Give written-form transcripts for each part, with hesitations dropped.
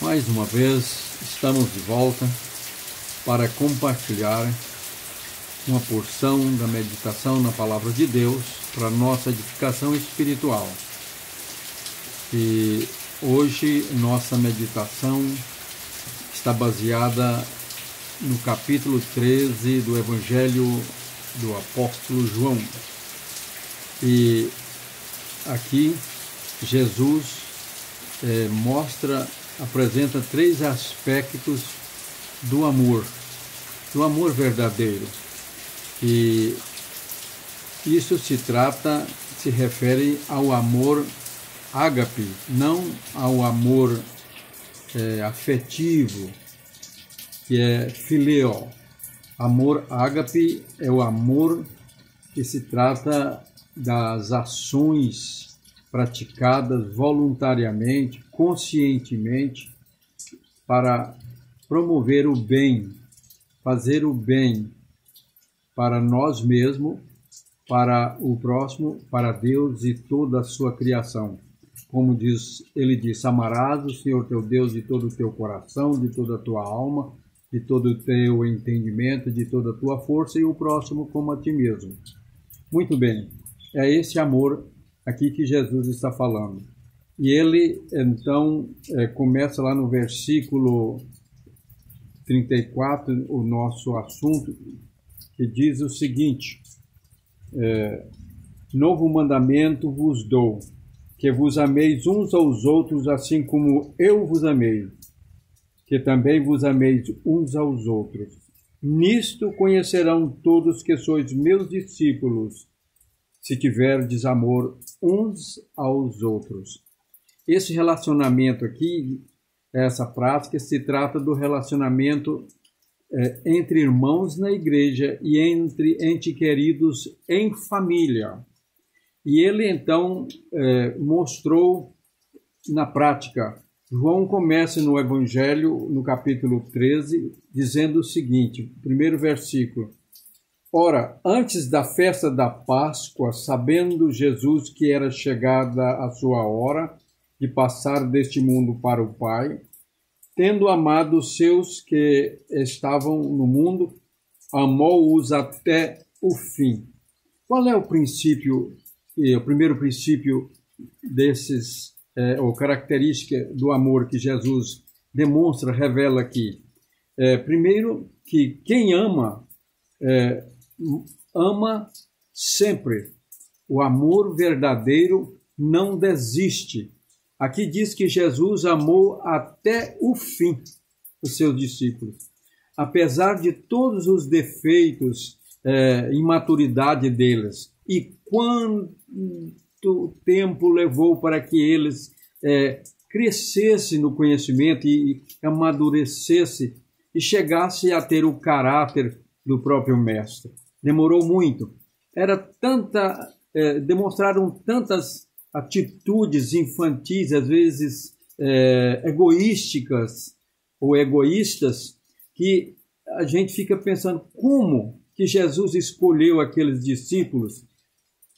Mais uma vez, estamos de volta para compartilhar uma porção da meditação na Palavra de Deus para nossa edificação espiritual. E hoje nossa meditação está baseada no capítulo 13 do Evangelho do Apóstolo João. E aqui Jesus apresenta três aspectos do amor verdadeiro. E isso se refere ao amor ágape, não ao amor afetivo, que é filéo. Amor ágape é o amor que se trata das ações praticadas voluntariamente, conscientemente, para promover o bem, fazer o bem para nós mesmos, para o próximo, para Deus e toda a sua criação. Como ele diz, amarás o Senhor teu Deus de todo o teu coração, de toda a tua alma, de todo o teu entendimento, de toda a tua força, e o próximo como a ti mesmo. Muito bem, é esse amor aqui que Jesus está falando. E ele, então, começa lá no versículo 34, o nosso assunto, que diz o seguinte: novo mandamento vos dou, que vos ameis uns aos outros, assim como eu vos amei, que também vos ameis uns aos outros. Nisto conhecerão todos que sois meus discípulos, se tiverdes amor uns aos outros. Esse relacionamento aqui, essa prática, se trata do relacionamento entre irmãos na igreja e entre entes queridos em família. E ele, então, mostrou na prática. João começa no Evangelho, no capítulo 13, dizendo o seguinte, primeiro versículo: Ora, antes da festa da Páscoa, sabendo Jesus que era chegada a sua hora de passar deste mundo para o Pai, tendo amado os seus que estavam no mundo, amou-os até o fim. Qual é o princípio, o primeiro princípio ou característica do amor que Jesus demonstra, revela aqui? Primeiro, que quem ama, ama sempre. O amor verdadeiro não desiste. Aqui diz que Jesus amou até o fim os seus discípulos. Apesar de todos os defeitos, imaturidade deles, e quanto tempo levou para que eles crescessem no conhecimento e amadurecessem e chegassem a ter o caráter do próprio Mestre. Demorou muito. Demonstraram tantas atitudes infantis, às vezes egoísticas ou egoístas, que a gente fica pensando como que Jesus escolheu aqueles discípulos,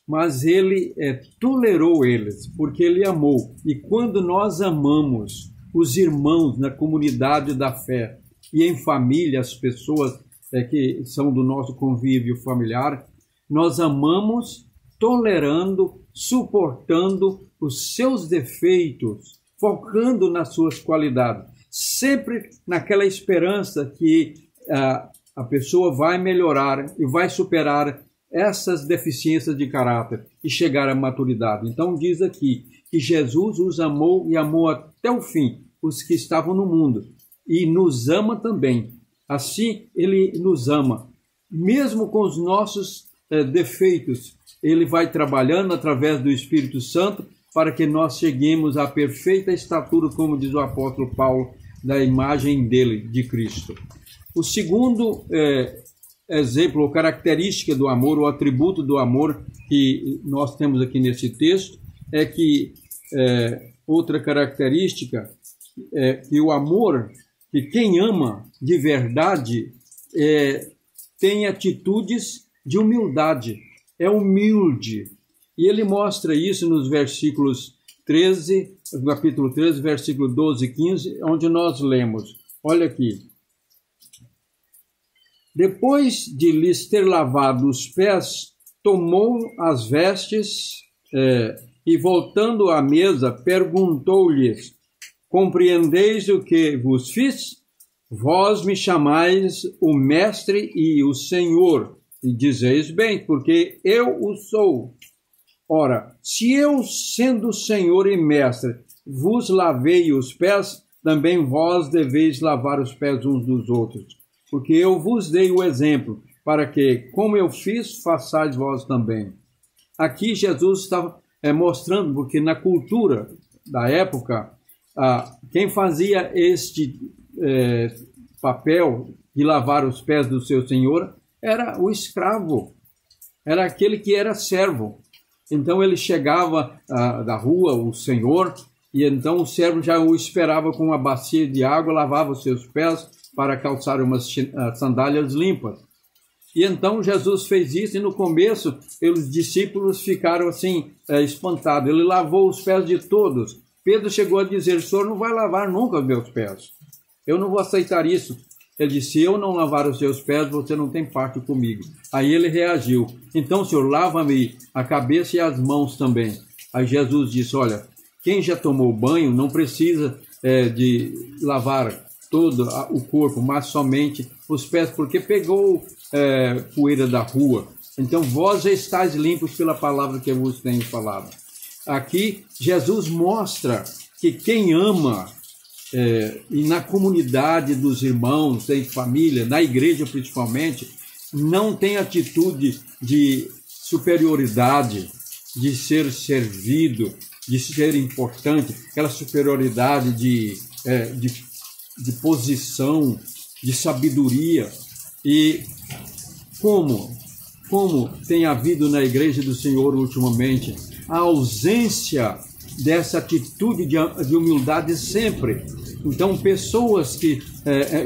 mas ele tolerou eles, porque ele amou. E quando nós amamos os irmãos na comunidade da fé e em família, as pessoas que são do nosso convívio familiar, nós amamos tolerando, suportando os seus defeitos, focando nas suas qualidades, sempre naquela esperança que a pessoa vai melhorar e vai superar essas deficiências de caráter e chegar à maturidade. Então diz aqui que Jesus os amou e amou até o fim, os que estavam no mundo, e nos ama também. Assim ele nos ama, mesmo com os nossos defeitos. Ele vai trabalhando através do Espírito Santo para que nós cheguemos à perfeita estatura, como diz o apóstolo Paulo, da imagem dele, de Cristo. O segundo exemplo ou característica do amor, o atributo do amor que nós temos aqui nesse texto, é que outra característica é que o amor, que quem ama de verdade tem atitudes de humildade, é humilde. E ele mostra isso nos versículos 13, no capítulo 13, versículo 12 e 15, onde nós lemos, olha aqui. Depois de lhes ter lavado os pés, tomou as vestes e, voltando à mesa, perguntou-lhes: compreendeis o que vos fiz? Vós me chamais o Mestre e o Senhor, e dizeis bem, porque eu o sou. Ora, se eu, sendo Senhor e Mestre, vos lavei os pés, também vós deveis lavar os pés uns dos outros. Porque eu vos dei o exemplo, para que, como eu fiz, façais vós também. Aqui Jesus estava mostrando, porque na cultura da época, quem fazia este papel de lavar os pés do seu senhor era o escravo, era aquele que era servo. Então ele chegava da rua, o senhor, e então o servo já o esperava com uma bacia de água, lavava os seus pés para calçar umas sandálias limpas. E então Jesus fez isso, e no começo os discípulos ficaram assim espantados. Ele lavou os pés de todos. Pedro chegou a dizer: o senhor não vai lavar nunca os meus pés. Eu não vou aceitar isso. Ele disse: se eu não lavar os seus pés, você não tem parte comigo. Aí ele reagiu: então, senhor, lava-me a cabeça e as mãos também. Aí Jesus disse: olha, quem já tomou banho não precisa de lavar todo o corpo, mas somente os pés, porque pegou poeira da rua. Então, vós já estáis limpos pela palavra que eu vos tenho falado. Aqui, Jesus mostra que quem ama, e na comunidade dos irmãos, em família, na igreja principalmente, não tem atitude de superioridade, de ser servido, de ser importante, aquela superioridade de posição, de sabedoria. E como tem havido na igreja do Senhor ultimamente a ausência dessa atitude de humildade sempre. Então, pessoas que,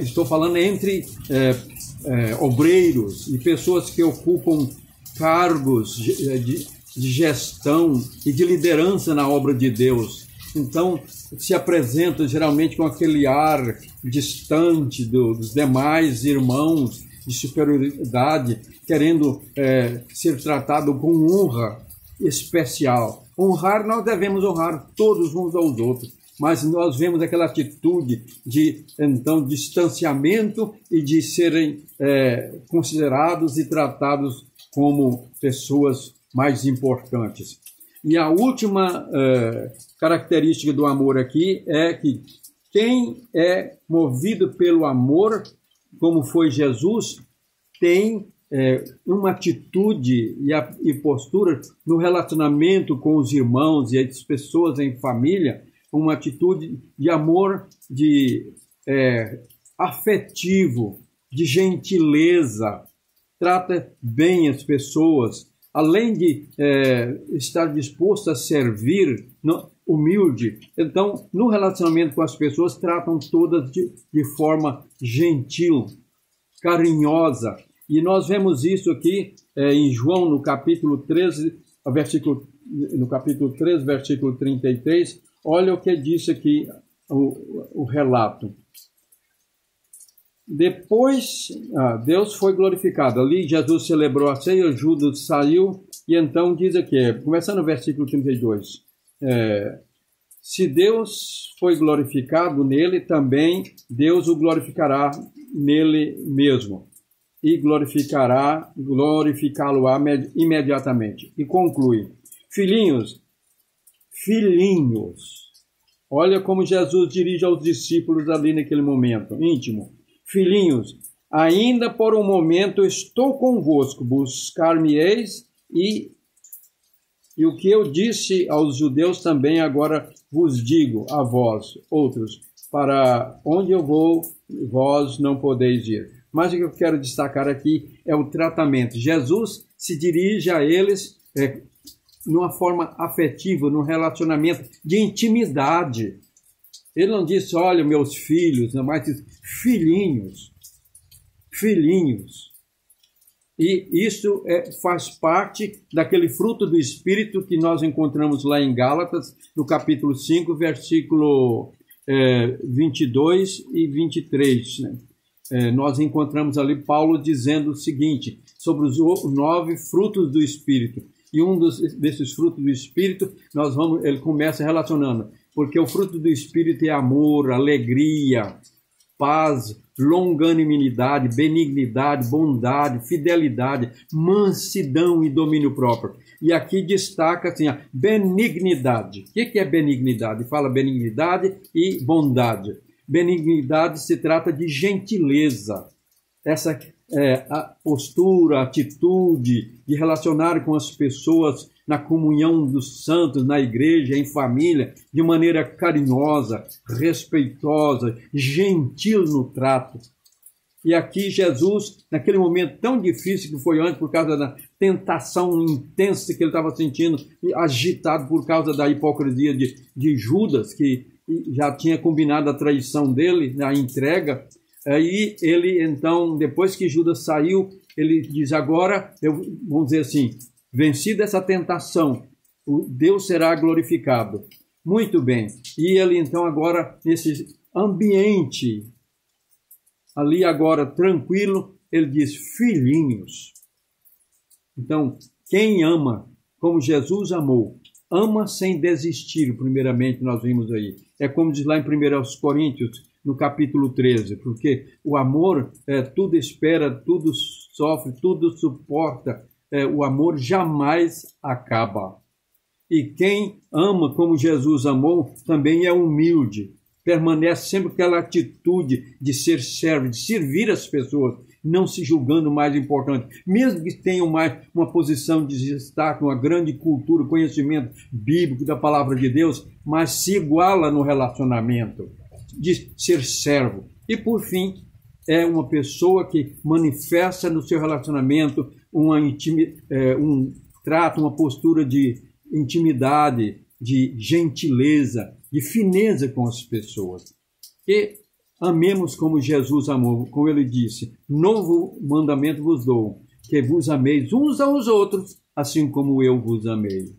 estou falando entre obreiros e pessoas que ocupam cargos de gestão e de liderança na obra de Deus, então se apresentam geralmente com aquele ar distante dos demais irmãos, de superioridade, querendo ser tratado com honra especial. Honrar, nós devemos honrar todos uns aos outros, mas nós vemos aquela atitude de, então, distanciamento e de serem considerados e tratados como pessoas mais importantes. E a última característica do amor aqui é que quem é movido pelo amor, como foi Jesus, tem uma atitude e postura no relacionamento com os irmãos e as pessoas em família, uma atitude de amor, de afetivo, de gentileza, trata bem as pessoas, além de estar disposto a servir, humilde. Então, no relacionamento com as pessoas, tratam todas de forma gentil, carinhosa. E nós vemos isso aqui em João, no capítulo 13, versículo 33. Olha o que diz aqui o relato. Depois, Deus foi glorificado. Ali, Jesus celebrou a ceia, Judas saiu, e então diz aqui, começando no versículo 32, se Deus foi glorificado nele, também Deus o glorificará nele mesmo. E glorificá-lo-á imediatamente. E conclui: filhinhos, olha como Jesus dirige aos discípulos ali naquele momento íntimo. Filhinhos, ainda por um momento estou convosco, buscar-me-eis, e o que eu disse aos judeus também agora vos digo a vós, outros, para onde eu vou, vós não podeis ir. Mas o que eu quero destacar aqui é o tratamento. Jesus se dirige a eles numa forma afetiva, num relacionamento de intimidade. Ele não disse: olha, meus filhos, não, mas diz filhinhos. E isso faz parte daquele fruto do Espírito que nós encontramos lá em Gálatas, no capítulo 5, versículo 22 e 23. Né? Nós encontramos ali Paulo dizendo o seguinte, sobre os 9 frutos do Espírito. E um desses frutos do Espírito, ele começa relacionando, porque o fruto do Espírito é amor, alegria, paz, longanimidade, benignidade, bondade, fidelidade, mansidão e domínio próprio. E aqui destaca assim, a benignidade. O que é benignidade? Fala benignidade e bondade. Benignidade se trata de gentileza. Essa a postura, a atitude de relacionar com as pessoas na comunhão dos santos, na igreja, em família, de maneira carinhosa, respeitosa, gentil no trato. E aqui Jesus, naquele momento tão difícil que foi antes, por causa da tentação intensa que ele estava sentindo, agitado por causa da hipocrisia de Judas, que já tinha combinado a traição dele, a entrega. Aí ele, então, depois que Judas saiu, ele diz, agora, vamos dizer assim, vencida essa tentação, Deus será glorificado. Muito bem. E ele, então, agora, nesse ambiente, ali agora, tranquilo, ele diz, filhinhos. Então, quem ama, como Jesus amou, ama sem desistir, primeiramente, nós vimos aí. É como diz lá em 1 Coríntios, no capítulo 13, porque o amor tudo espera, tudo sofre, tudo suporta. O amor jamais acaba. E quem ama como Jesus amou, também é humilde. Permanece sempre com aquela atitude de ser servo, de servir as pessoas, não se julgando mais importante. Mesmo que tenham mais uma posição de destaque, uma grande cultura, conhecimento bíblico da palavra de Deus, mas se iguala no relacionamento, de ser servo. E, por fim, é uma pessoa que manifesta no seu relacionamento um trato, uma postura de intimidade, de gentileza, de fineza com as pessoas. E amemos como Jesus amou, como ele disse, novo mandamento vos dou, que vos ameis uns aos outros, assim como eu vos amei.